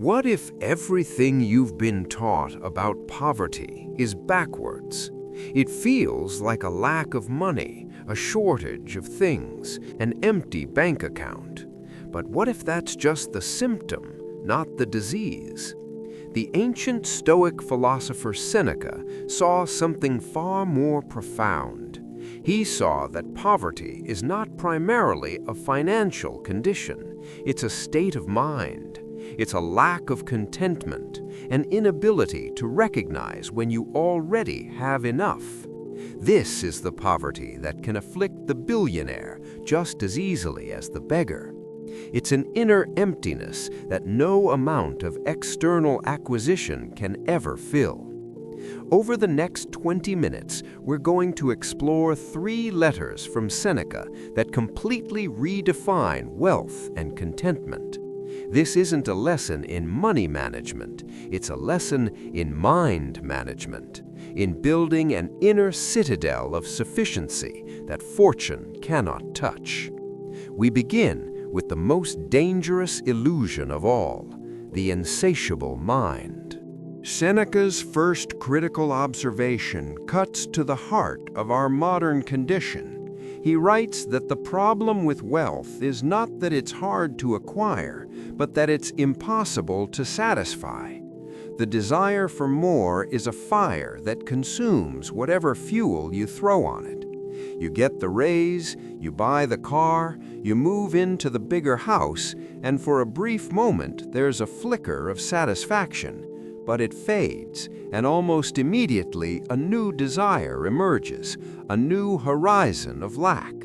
What if everything you've been taught about poverty is backwards? It feels like a lack of money, a shortage of things, an empty bank account. But what if that's just the symptom, not the disease? The ancient Stoic philosopher Seneca saw something far more profound. He saw that poverty is not primarily a financial condition. It's a state of mind. It's a lack of contentment, an inability to recognize when you already have enough. This is the poverty that can afflict the billionaire just as easily as the beggar. It's an inner emptiness that no amount of external acquisition can ever fill. Over the next 20 minutes, we're going to explore 3 letters from Seneca that completely redefine wealth and contentment. This isn't a lesson in money management, it's a lesson in mind management, in building an inner citadel of sufficiency that fortune cannot touch. We begin with the most dangerous illusion of all, the insatiable mind. Seneca's first critical observation cuts to the heart of our modern condition. He writes that the problem with wealth is not that it's hard to acquire, but that it's impossible to satisfy. The desire for more is a fire that consumes whatever fuel you throw on it. You get the raise, you buy the car, you move into the bigger house, and for a brief moment there's a flicker of satisfaction. But it fades, and almost immediately a new desire emerges, a new horizon of lack.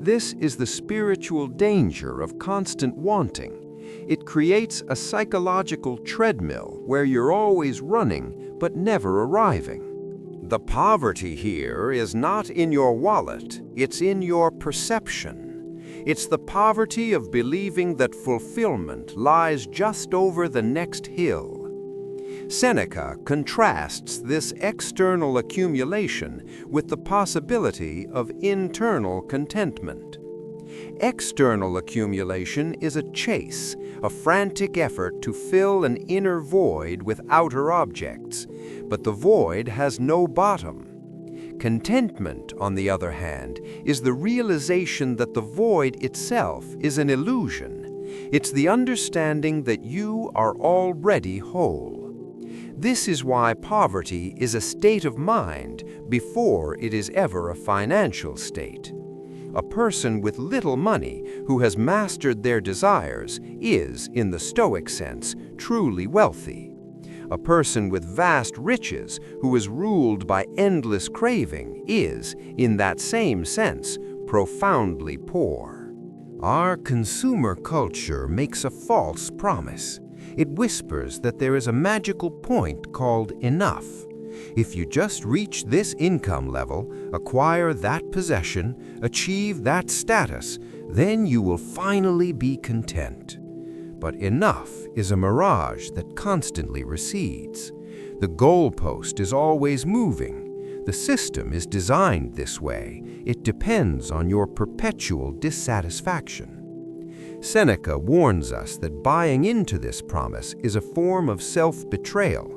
This is the spiritual danger of constant wanting. It creates a psychological treadmill where you're always running but never arriving. The poverty here is not in your wallet, it's in your perception. It's the poverty of believing that fulfillment lies just over the next hill. Seneca contrasts this external accumulation with the possibility of internal contentment. External accumulation is a chase, a frantic effort to fill an inner void with outer objects, but the void has no bottom. Contentment, on the other hand, is the realization that the void itself is an illusion. It's the understanding that you are already whole. This is why poverty is a state of mind before it is ever a financial state. A person with little money who has mastered their desires is, in the Stoic sense, truly wealthy. A person with vast riches who is ruled by endless craving is, in that same sense, profoundly poor. Our consumer culture makes a false promise. It whispers that there is a magical point called enough. If you just reach this income level, acquire that possession, achieve that status, then you will finally be content. But enough is a mirage that constantly recedes. The goalpost is always moving. The system is designed this way. It depends on your perpetual dissatisfaction. Seneca warns us that buying into this promise is a form of self-betrayal.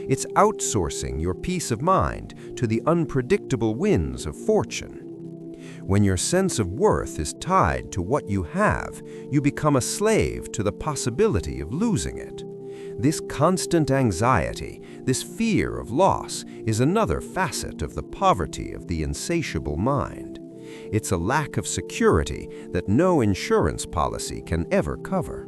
It's outsourcing your peace of mind to the unpredictable winds of fortune. When your sense of worth is tied to what you have, you become a slave to the possibility of losing it. This constant anxiety, this fear of loss, is another facet of the poverty of the insatiable mind. It's a lack of security that no insurance policy can ever cover.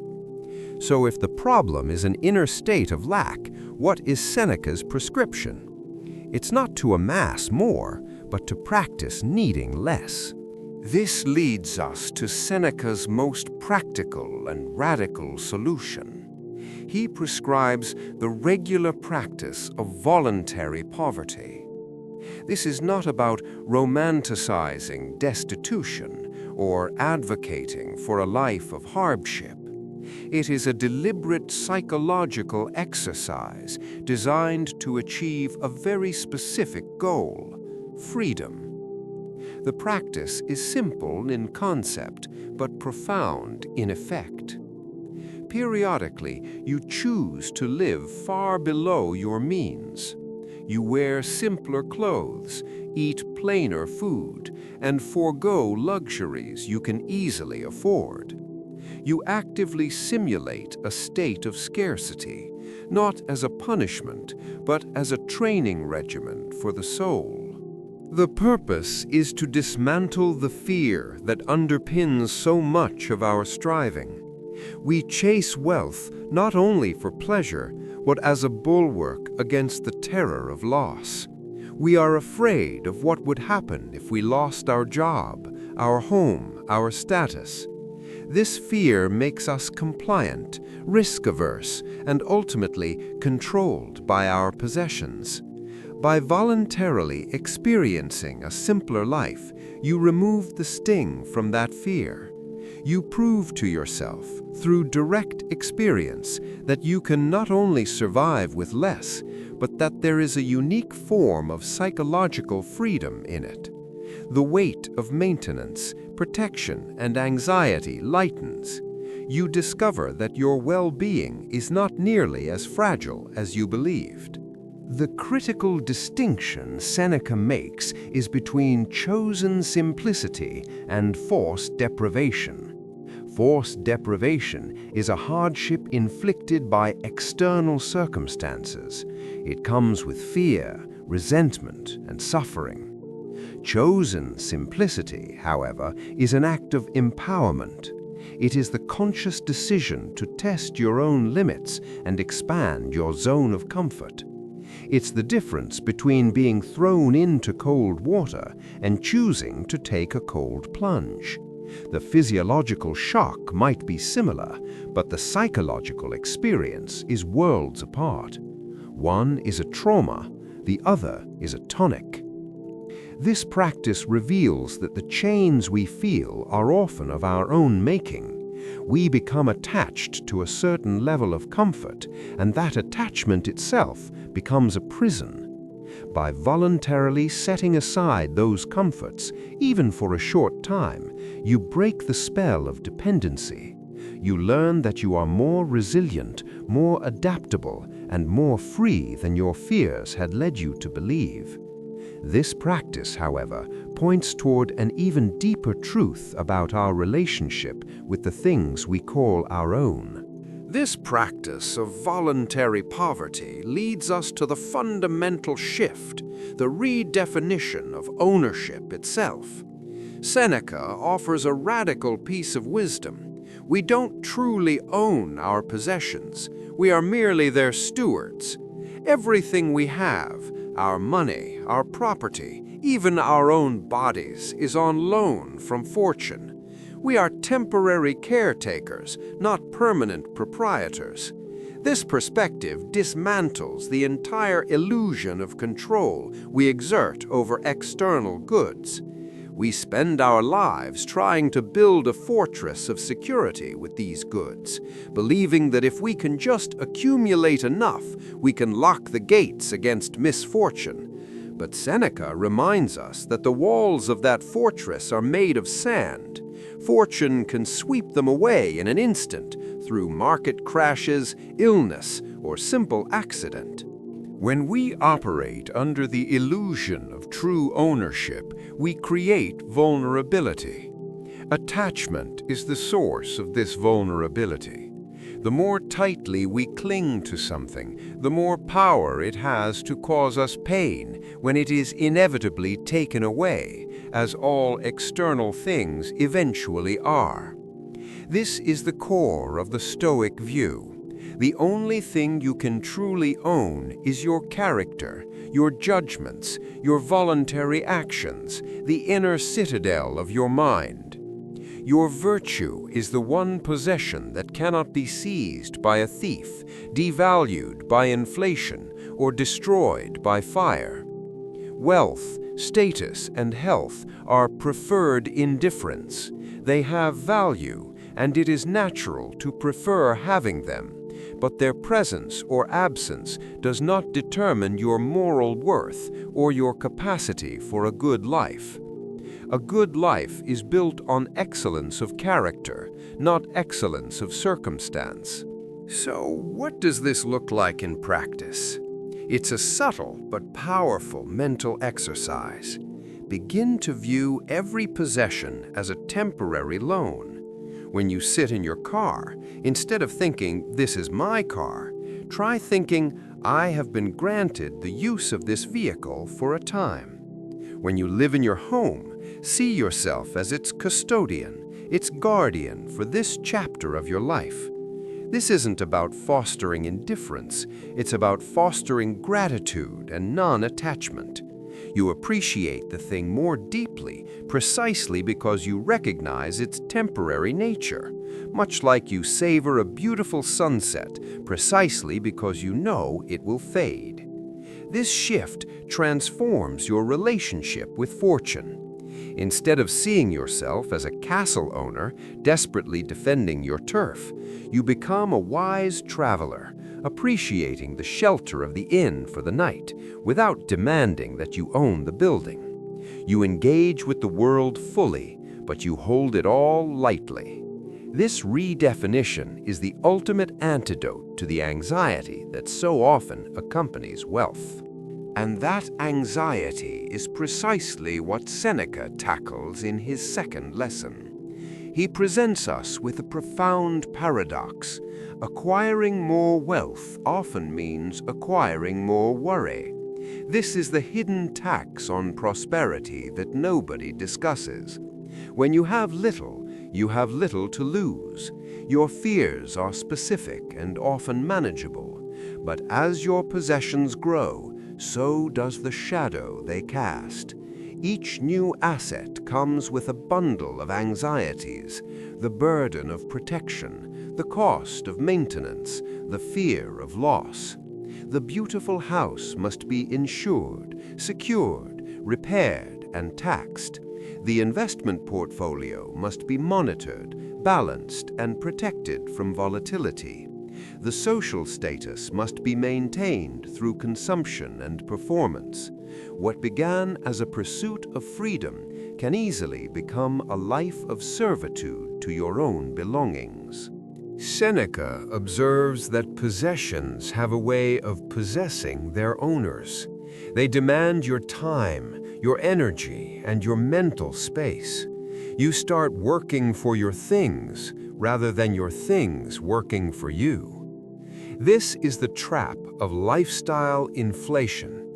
So if the problem is an inner state of lack, what is Seneca's prescription? It's not to amass more, but to practice needing less. This leads us to Seneca's most practical and radical solution. He prescribes the regular practice of voluntary poverty. This is not about romanticizing destitution or advocating for a life of hardship. It is a deliberate psychological exercise designed to achieve a very specific goal: freedom. The practice is simple in concept, but profound in effect. periodically you choose to live far below your means. You wear simpler clothes, eat plainer food, and forego luxuries you can easily afford. You actively simulate a state of scarcity, not as a punishment, but as a training regimen for the soul. The purpose is to dismantle the fear that underpins so much of our striving. We chase wealth not only for pleasure, but as a bulwark against the terror of loss. We are afraid of what would happen if we lost our job, our home, our status. This fear makes us compliant, risk-averse, and ultimately controlled by our possessions. By voluntarily experiencing a simpler life, you remove the sting from that fear. You prove to yourself, through direct experience, that you can not only survive with less, but that there is a unique form of psychological freedom in it. The weight of maintenance, protection, and anxiety lightens. You discover that your well-being is not nearly as fragile as you believed. The critical distinction Seneca makes is between chosen simplicity and forced deprivation. Forced deprivation is a hardship inflicted by external circumstances. It comes with fear, resentment, and suffering. Chosen simplicity, however, is an act of empowerment. It is the conscious decision to test your own limits and expand your zone of comfort. It's the difference between being thrown into cold water and choosing to take a cold plunge. The physiological shock might be similar, but the psychological experience is worlds apart. One is a trauma, the other is a tonic. This practice reveals that the chains we feel are often of our own making. We become attached to a certain level of comfort, and that attachment itself becomes a prison. By voluntarily setting aside those comforts, even for a short time, you break the spell of dependency. You learn that you are more resilient, more adaptable, and more free than your fears had led you to believe. This practice, however, points toward an even deeper truth about our relationship with the things we call our own. This practice of voluntary poverty leads us to the fundamental shift, the redefinition of ownership itself. Seneca offers a radical piece of wisdom. We don't truly own our possessions. We are merely their stewards. Everything we have, our money, our property, even our own bodies, is on loan from fortune. We are temporary caretakers, not permanent proprietors. This perspective dismantles the entire illusion of control we exert over external goods. We spend our lives trying to build a fortress of security with these goods, believing that if we can just accumulate enough, we can lock the gates against misfortune. But Seneca reminds us that the walls of that fortress are made of sand. Fortune can sweep them away in an instant through market crashes, illness, or simple accident. When we operate under the illusion of true ownership, we create vulnerability. Attachment is the source of this vulnerability. The more tightly we cling to something, the more power it has to cause us pain when it is inevitably taken away, as all external things eventually are. This is the core of the Stoic view. The only thing you can truly own is your character, your judgments, your voluntary actions, the inner citadel of your mind. Your virtue is the one possession that cannot be seized by a thief, devalued by inflation, or destroyed by fire. Wealth, status, and health are preferred indifference. They have value, and it is natural to prefer having them. But their presence or absence does not determine your moral worth or your capacity for a good life. A good life is built on excellence of character, not excellence of circumstance. So, what does this look like in practice? It's a subtle but powerful mental exercise. Begin to view every possession as a temporary loan. When you sit in your car, instead of thinking, "This is my car," try thinking, "I have been granted the use of this vehicle for a time." When you live in your home, see yourself as its custodian, its guardian for this chapter of your life. This isn't about fostering indifference, it's about fostering gratitude and non-attachment. You appreciate the thing more deeply precisely because you recognize its temporary nature, much like you savor a beautiful sunset precisely because you know it will fade. This shift transforms your relationship with fortune. Instead of seeing yourself as a castle owner desperately defending your turf, you become a wise traveler, appreciating the shelter of the inn for the night without demanding that you own the building. You engage with the world fully, but you hold it all lightly. This redefinition is the ultimate antidote to the anxiety that so often accompanies wealth. And that anxiety is precisely what Seneca tackles in his second lesson. He presents us with a profound paradox. Acquiring more wealth often means acquiring more worry. This is the hidden tax on prosperity that nobody discusses. When you have little to lose. Your fears are specific and often manageable, but as your possessions grow, so does the shadow they cast. Each new asset comes with a bundle of anxieties, the burden of protection, the cost of maintenance, the fear of loss. The beautiful house must be insured, secured, repaired, and taxed. The investment portfolio must be monitored, balanced, and protected from volatility. The social status must be maintained through consumption and performance. What began as a pursuit of freedom can easily become a life of servitude to your own belongings. Seneca observes that possessions have a way of possessing their owners. They demand your time, your energy, and your mental space. You start working for your things rather than your things working for you. This is the trap of lifestyle inflation.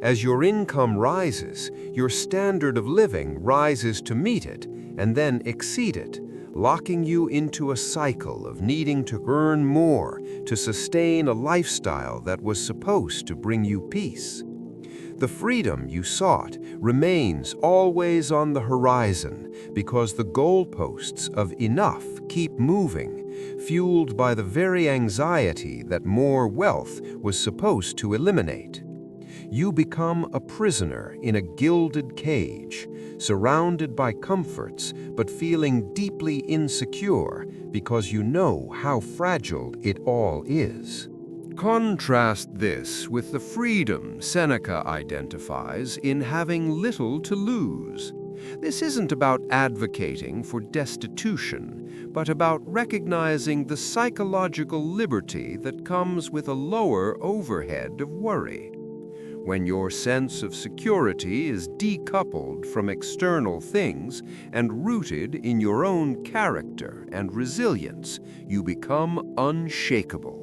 As your income rises, your standard of living rises to meet it and then exceed it, locking you into a cycle of needing to earn more to sustain a lifestyle that was supposed to bring you peace. The freedom you sought remains always on the horizon because the goalposts of enough keep moving, fueled by the very anxiety that more wealth was supposed to eliminate. You become a prisoner in a gilded cage, surrounded by comforts but feeling deeply insecure because you know how fragile it all is. Contrast this with the freedom Seneca identifies in having little to lose. This isn't about advocating for destitution, but about recognizing the psychological liberty that comes with a lower overhead of worry. When your sense of security is decoupled from external things and rooted in your own character and resilience, you become unshakable.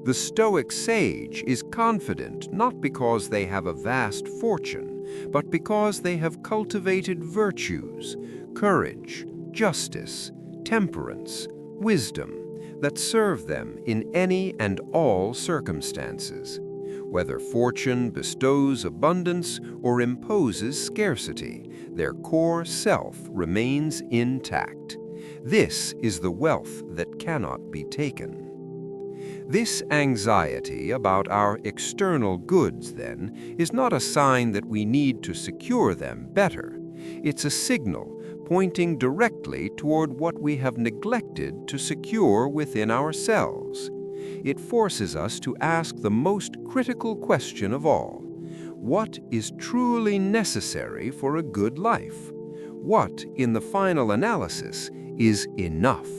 The Stoic sage is confident not because they have a vast fortune, but because they have cultivated virtues, courage, justice, temperance, wisdom, that serve them in any and all circumstances. Whether fortune bestows abundance or imposes scarcity, their core self remains intact. This is the wealth that cannot be taken. This anxiety about our external goods, then, is not a sign that we need to secure them better. It's a signal pointing directly toward what we have neglected to secure within ourselves. It forces us to ask the most critical question of all: what is truly necessary for a good life? What, in the final analysis, is enough?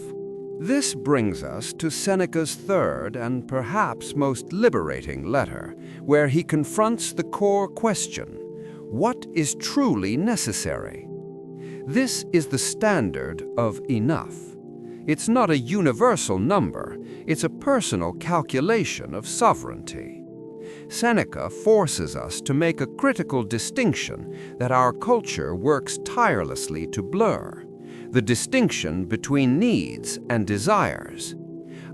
This brings us to Seneca's third and perhaps most liberating letter, where he confronts the core question: what is truly necessary? This is the standard of enough. It's not a universal number, it's a personal calculation of sovereignty. Seneca forces us to make a critical distinction that our culture works tirelessly to blur: the distinction between needs and desires.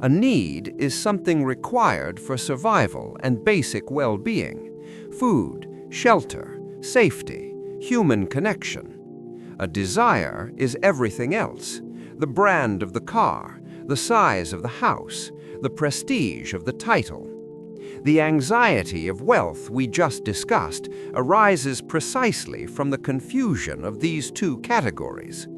A need is something required for survival and basic well-being: food, shelter, safety, human connection. A desire is everything else: the brand of the car, the size of the house, the prestige of the title. The anxiety of wealth we just discussed arises precisely from the confusion of these two categories.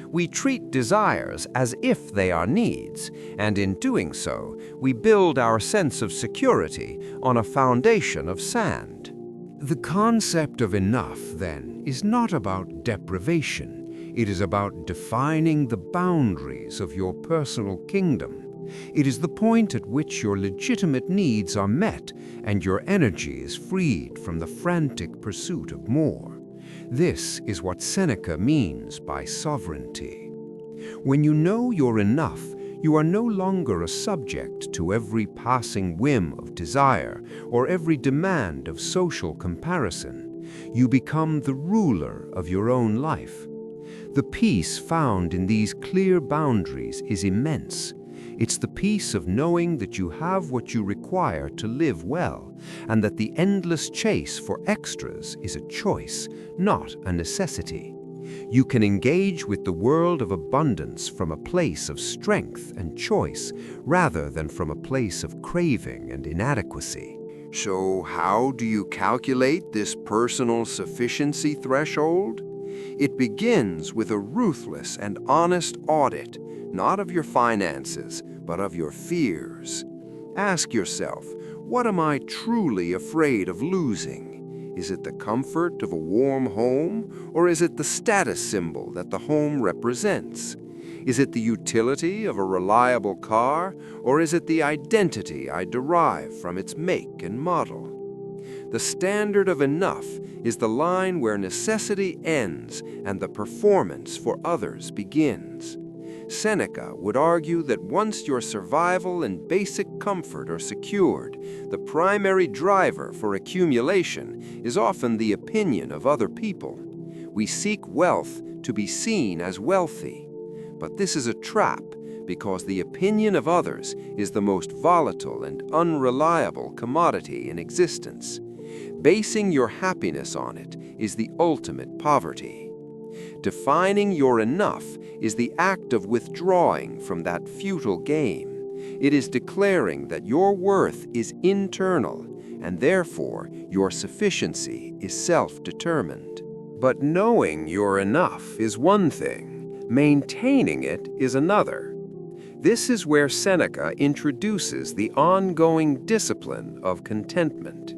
We treat desires as if they are needs, and in doing so, we build our sense of security on a foundation of sand. The concept of enough, then, is not about deprivation. It is about defining the boundaries of your personal kingdom. It is the point at which your legitimate needs are met and your energy is freed from the frantic pursuit of more. This is what Seneca means by sovereignty. When you know you're enough, you are no longer a subject to every passing whim of desire or every demand of social comparison. You become the ruler of your own life. The peace found in these clear boundaries is immense. It's the peace of knowing that you have what you require to live well, and that the endless chase for extras is a choice, not a necessity. You can engage with the world of abundance from a place of strength and choice, rather than from a place of craving and inadequacy. So how do you calculate this personal sufficiency threshold? It begins with a ruthless and honest audit, not of your finances, but of your fears. Ask yourself, what am I truly afraid of losing? Is it the comfort of a warm home, or is it the status symbol that the home represents? Is it the utility of a reliable car, or is it the identity I derive from its make and model? The standard of enough is the line where necessity ends and the performance for others begins. Seneca would argue that once your survival and basic comfort are secured, the primary driver for accumulation is often the opinion of other people. We seek wealth to be seen as wealthy. But this is a trap, because the opinion of others is the most volatile and unreliable commodity in existence. Basing your happiness on it is the ultimate poverty. Defining your enough is the act of withdrawing from that futile game. It is declaring that your worth is internal, and therefore your sufficiency is self-determined. But knowing you're enough is one thing, maintaining it is another. This is where Seneca introduces the ongoing discipline of contentment.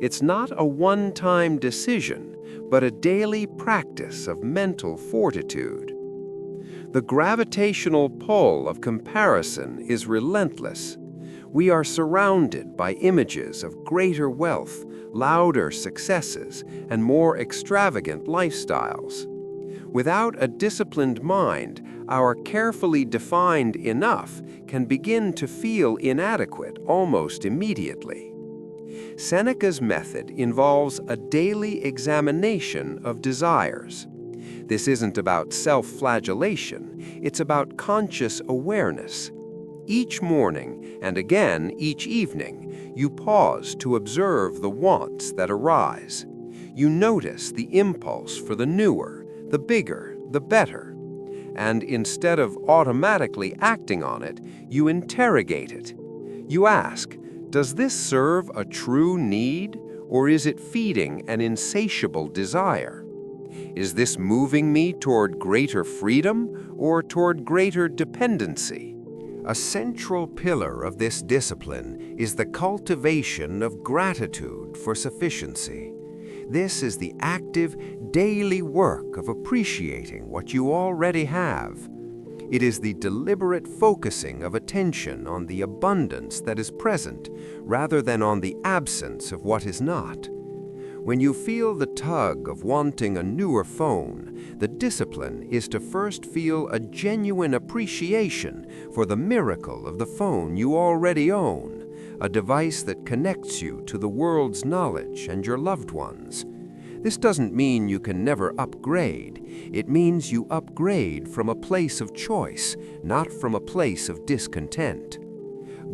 It's not a one-time decision, but a daily practice of mental fortitude. The gravitational pull of comparison is relentless. We are surrounded by images of greater wealth, louder successes, and more extravagant lifestyles. Without a disciplined mind, our carefully defined enough can begin to feel inadequate almost immediately. Seneca's method involves a daily examination of desires. This isn't about self-flagellation, it's about conscious awareness. Each morning, and again each evening, you pause to observe the wants that arise. You notice the impulse for the newer, the bigger, the better. And instead of automatically acting on it, you interrogate it. You ask, does this serve a true need, or is it feeding an insatiable desire? Is this moving me toward greater freedom or toward greater dependency? A central pillar of this discipline is the cultivation of gratitude for sufficiency. This is the active, daily work of appreciating what you already have. It is the deliberate focusing of attention on the abundance that is present, rather than on the absence of what is not. When you feel the tug of wanting a newer phone, the discipline is to first feel a genuine appreciation for the miracle of the phone you already own, a device that connects you to the world's knowledge and your loved ones. This doesn't mean you can never upgrade. It means you upgrade from a place of choice, not from a place of discontent.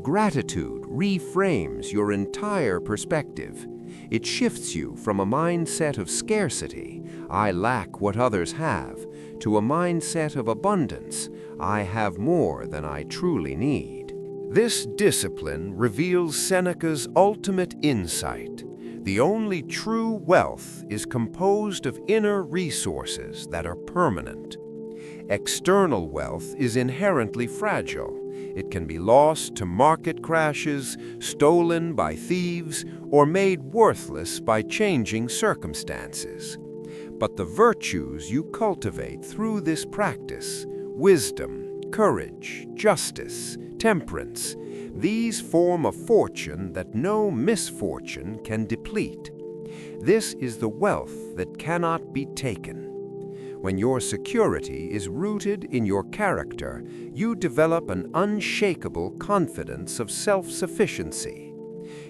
Gratitude reframes your entire perspective. It shifts you from a mindset of scarcity, I lack what others have, to a mindset of abundance, I have more than I truly need. This discipline reveals Seneca's ultimate insight. The only true wealth is composed of inner resources that are permanent. External wealth is inherently fragile. It can be lost to market crashes, stolen by thieves, or made worthless by changing circumstances. But the virtues you cultivate through this practice, wisdom, courage, justice, temperance, these form a fortune that no misfortune can deplete. This is the wealth that cannot be taken. When your security is rooted in your character, you develop an unshakable confidence of self-sufficiency.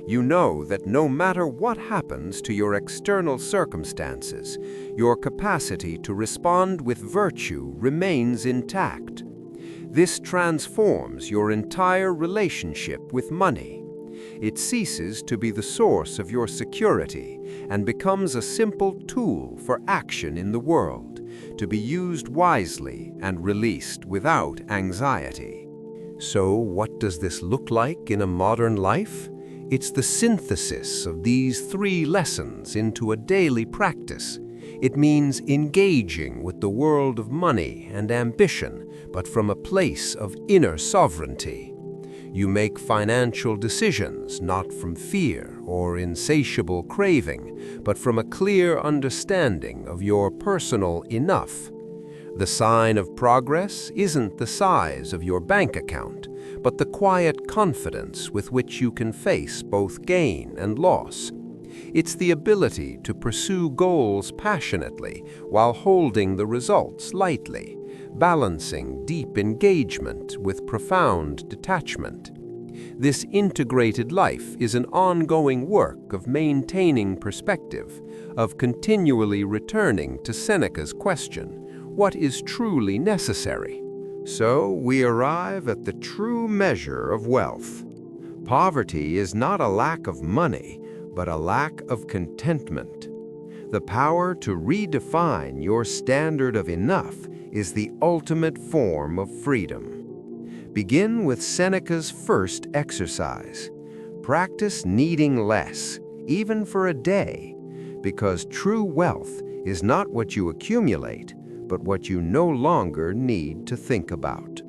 You know that no matter what happens to your external circumstances, your capacity to respond with virtue remains intact. This transforms your entire relationship with money. It ceases to be the source of your security and becomes a simple tool for action in the world, to be used wisely and released without anxiety. So, what does this look like in a modern life? It's the synthesis of these three lessons into a daily practice. It means engaging with the world of money and ambition, but from a place of inner sovereignty. You make financial decisions not from fear or insatiable craving, but from a clear understanding of your personal enough. The sign of progress isn't the size of your bank account, but the quiet confidence with which you can face both gain and loss. It's the ability to pursue goals passionately while holding the results lightly, balancing deep engagement with profound detachment. This integrated life is an ongoing work of maintaining perspective, of continually returning to Seneca's question, what is truly necessary? So we arrive at the true measure of wealth. Poverty is not a lack of money, but a lack of contentment. The power to redefine your standard of enough is the ultimate form of freedom. Begin with Seneca's first exercise. Practice needing less, even for a day, because true wealth is not what you accumulate, but what you no longer need to think about.